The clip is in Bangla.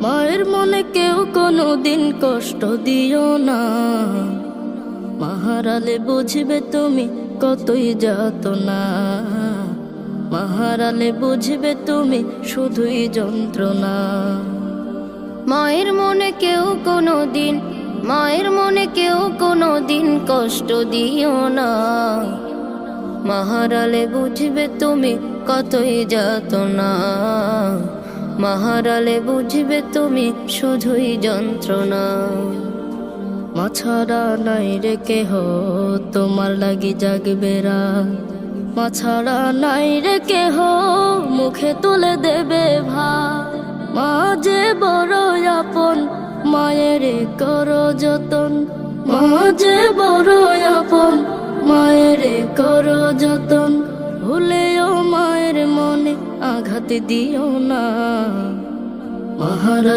মায়ের মনে কেউ কোনো দিন কষ্ট দিও না, মাহারালে বুঝবে তুমি কতই যাতনা, মাহারালে বুঝবে তুমি শুধুই যন্ত্রণা। মায়ের মনে কেউ কোনো দিন, মায়ের মনে কেউ কোনো দিন কষ্ট দিও না, মাহারালে বুঝবে তুমি কতই যাতনা, মাহারালে বুঝবে তুমি শুধুই যন্ত্রণা। মা ছাড়া নাই রে কেহ তোমার লাগি জাগবে রাত, মা ছাড়া নাই রে কেহ মুখে তুলে দেবে ভাত। মা যে বড় আপন মায়ের করো যতন, মা যে বড় আপন মায়ের করো যতন। ভুলেও মায়ের মনে আঘাত দিও না, মাহারা